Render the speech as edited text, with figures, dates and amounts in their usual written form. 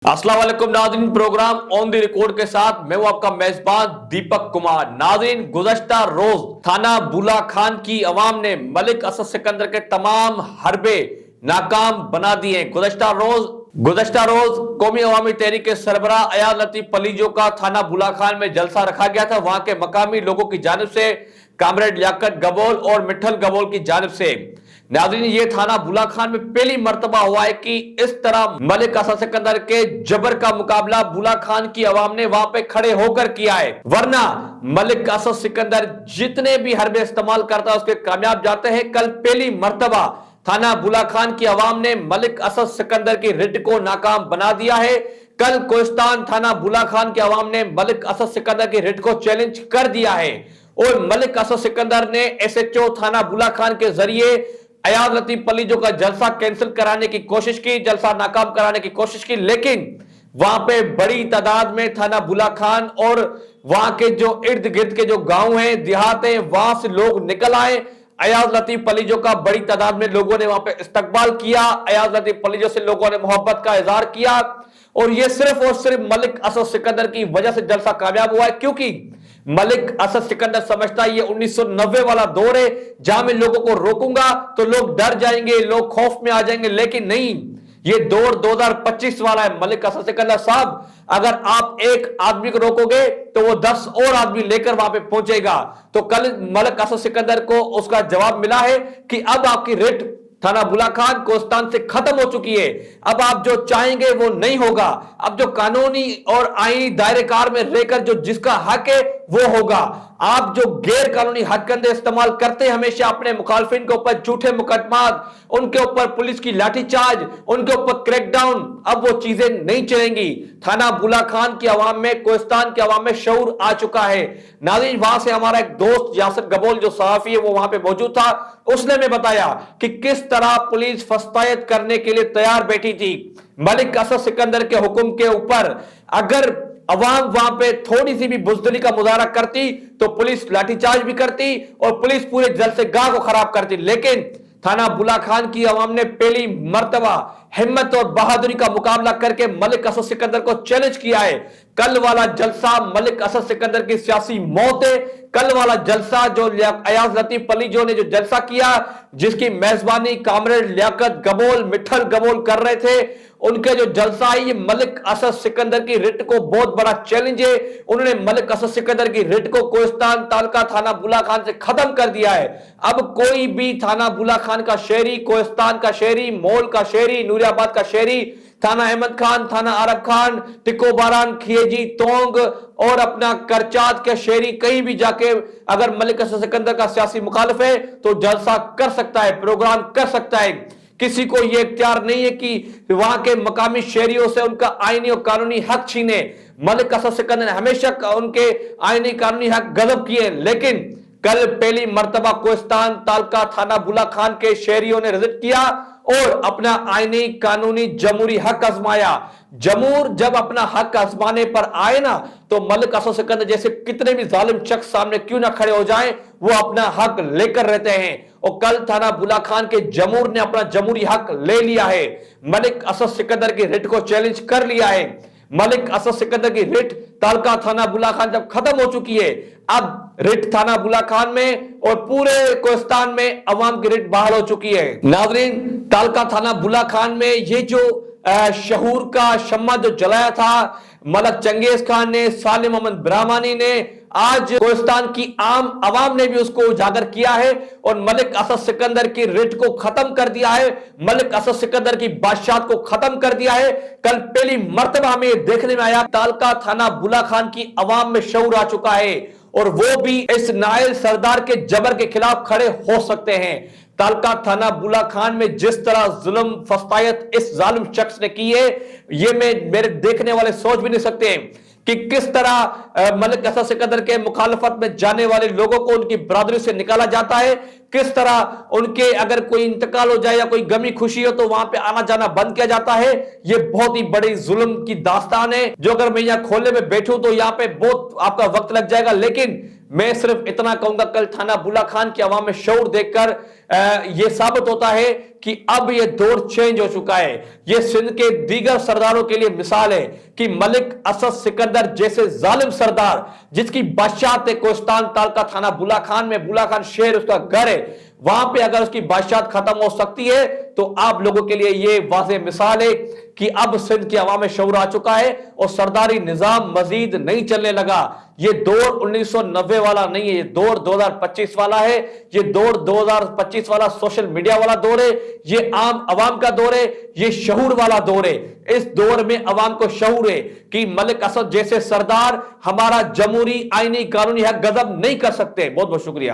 अस्सलाम वालेकुम नाज़रीन, प्रोग्राम ऑन द रिकॉर्ड के साथ मैं हूं आपका मेजबान दीपक कुमार। नाज़रीन, गुज़श्ता रोज थाना बुला खान की अवाम ने मलिक असद सिकंदर के तमाम हरबे नाकाम बना दिए। गुज़श्ता रोज कौमी अवामी तहरीक के सरबराह अयाज लतीफ पलीजो का थाना बुला खान में जलसा रखा गया था। वहां के मकामी लोगों की जानिब से कामरेड लियाकत गबोल और मिठल गबोल की जानिब से नाज़रीन, ये थाना बुला खान में पहली मर्तबा हुआ है कि इस तरह मलिक असद सिकंदर के जबर का मुकाबला बुला खान की आवाम ने वहां पे खड़े होकर किया है। वरना मलिक असद सिकंदर जितने भी हरबे इस्तेमाल करता है उसके कामयाब जाते हैं। कल पहली मर्तबा थाना बुला खान की आवाम ने मलिक असद सिकंदर की रिट को नाकाम बना दिया है। कल कोहिस्तान थाना बुला खान की आवाम ने मलिक असद सिकंदर की रिट को चैलेंज कर दिया है और मलिक असद सिकंदर ने SHO थाना बुला खान के जरिए अयाज लतीफ पलीजो का जलसा कैंसिल कराने की कोशिश की, जलसा नाकाम कराने की कोशिश की, लेकिन वहां पे बड़ी तादाद में थाना बुला खान और वहां के जो इर्द गिर्द के जो गांव हैं, देहात हैं, वहां से लोग निकल आए। अयाज लतीफ पलीजो का बड़ी तादाद में लोगों ने वहां पे इस्तकबाल किया। अयाज लतीफ पलीजो से लोगों ने मोहब्बत का इजहार किया और यह सिर्फ और सिर्फ मलिक असद सिकंदर की वजह से जलसा कामयाब हुआ है, क्योंकि मलिक असद सिकंदर समझता है ये 1990 वाला दौर है जहां मैं लोगों को रोकूंगा तो लोग डर जाएंगे, लोग खौफ में आ जाएंगे, लेकिन नहीं, ये दौर 2025 वाला है। मलिक असद सिकंदर साहब, अगर आप एक आदमी को रोकोगे तो वो 10 और आदमी लेकर वहां पे पहुंचेगा। तो कल मलिक असद सिकंदर को उसका जवाब मिला है कि अब आपकी रिट थाना बुला खान कोहिस्तान से खत्म हो चुकी है। अब आप जो चाहेंगे वो नहीं होगा। अब जो कानूनी और आईनी दायरे कार में रहकर जो जिसका हक है वो होगा। आप जो गैर कानूनी हथकंडे इस्तेमाल करते हैं हमेशा अपने मुखालफिन के ऊपर, झूठे मुकदमात, उनके ऊपर पुलिस की लाठीचार्ज, उनके ऊपर क्रैकडाउन, अब वो चीजें नहीं चलेंगी। थाना बुला खान की आवाम में, कोहिस्तान की आवाम में शऊर आ चुका है। नाज़रीन, वहां से हमारा एक दोस्त यासिर गबोल जो सहाफी है वो वहां पे मौजूद था। उसने हमें बताया कि किस तरह पुलिस फस्तायत करने के लिए तैयार बैठी थी। मलिक असद सिकंदर के हुक्म के ऊपर अगर अवाम वहां पे थोड़ी सी भी बुजदिली का मुजाहरा करती तो पुलिस लाठीचार्ज भी करती और पुलिस पूरे जलसेगाह को खराब करती। लेकिन थाना बुला खान की अवाम ने पहली मर्तबा हिम्मत और बहादुरी का मुकाबला करके मलिक असद सिकंदर को चैलेंज किया है। कल वाला जलसा मलिक असद सिकंदर की सियासी मौत है। कल वाला जलसा जो अयाज लतीफ पलीजो ने जो जलसा किया, जिसकी मेजबानी कामरेड लियाकत गबोल, मिठल गबोल कर रहे थे, उनके जो जलसा है ये मलिक असद सिकंदर की रिट को बहुत बड़ा चैलेंज है। उन्होंने मलिक असद सिकंदर की रिट को कोहिस्तान तालका थाना बुला खान से खत्म कर दिया है। अब कोई भी थाना बुला खान का शहरी, कोहिस्तान का शहरी, मोल का शहरी, नूरियाबाद का शहरी, थाना अहमद खान, थाना आरब खान, टिको बारान, खिएजी, तोंग और अपना करचाद के शहरी कहीं भी जाके अगर मलिक असद सिकंदर का सियासी मुखालिफ है तो जलसा कर सकता है, प्रोग्राम कर सकता है। किसी को यह इख्तियार नहीं है कि वहां के मकामी शहरियों से उनका आईनी और कानूनी हक छीने। मलिक असद सिकंदर ने हमेशा उनके आईनी कानूनी हक गजब किए, लेकिन कल पहली मर्तबा कोहिस्तान तालका थाना बुला खान के शहरियों ने रिजेक्ट किया और अपना आईनी कानूनी जमहूरी हक आजमाया। जमूर जब अपना हक आजमाने पर आए ना तो मलिक असद सिकंदर जैसे कितने भी जालिम शख्स सामने क्यों ना खड़े हो जाएं, वो अपना हक लेकर रहते हैं। और कल थाना बुला खान के जमूर ने अपना जमहूरी हक ले लिया है। मलिक असद सिकंदर की रिट को चैलेंज कर लिया है। मलिक असद सिकंदर की रिट तालका थाना बुला खान जब खत्म हो चुकी है, अब रिट थाना बुला खान में और पूरे कोहिस्तान में अवाम की रिट बहाल हो चुकी है। नाज़रीन, तालका थाना बुला खान में ये जो शहूर का शम्मा जो जलाया था मलक चंगेज खान ने, सालिम अहमद ब्राह्मणी ने, आज कोहिस्तान की आम आवाम ने भी उसको उजागर किया है और मलिक असद सिकंदर की रिट को खत्म कर दिया है। मलिक असद सिकंदर की बादशाहत को खत्म कर दिया है। कल पहली मर्तबा हमें देखने में आया तालका थाना बुला खान की आवाम में शऊर आ चुका है और वो भी इस नायल सरदार के जबर के खिलाफ खड़े हो सकते हैं। तालका थाना बुला खान में जिस तरह जुल्म फस्तायत इस जालिम शख्स ने की है, ये मेरे देखने वाले सोच भी नहीं सकते कि किस तरह मलिक असद सिकंदर के मुखालफत में जाने वाले लोगों को उनकी बरादरी से निकाला जाता है, किस तरह उनके अगर कोई इंतकाल हो जाए या कोई गमी खुशी हो तो वहां पे आना जाना बंद किया जाता है। ये बहुत ही बड़ी जुल्म की दास्तान है जो अगर मैं यहाँ खोलने में बैठूं तो यहाँ पे बहुत आपका वक्त लग जाएगा, लेकिन میں صرف اتنا کہوں گا کل تھانہ بولا خان کی عوام میں شعور دیکھ کر یہ ثابت ہوتا ہے کہ اب یہ دور چینج ہو چکا ہے. یہ سندھ کے دیگر سرداروں کے لیے مثال ہے کہ ملک اسد سکندر جیسے ظالم سردار جس کی بادشاہت کوہستان تعلقہ تھانہ بولا خان میں، بولا خان شہر اس کا گھر ہے، وہاں پہ اگر اس کی بادشاہت ختم ہو سکتی ہے تو آپ لوگوں کے لیے یہ واضح مثال ہے کہ اب سندھ کی عوام میں شعور آ چکا ہے اور سرداری نظام مزید نہیں چلنے لگا. یہ دور 1990 والا نہیں ہے، یہ دور 2025 والا ہے. یہ دور 2025 والا سوشل میڈیا والا دور ہے، یہ عام عوام کا دور ہے، یہ شعور والا دور ہے. اس دور میں عوام کو شعور ہے کہ ملک اسد جیسے سردار ہمارا جمہوری آئینی قانونی حق غصب نہیں کر سکتے. بہت بہت شکریہ.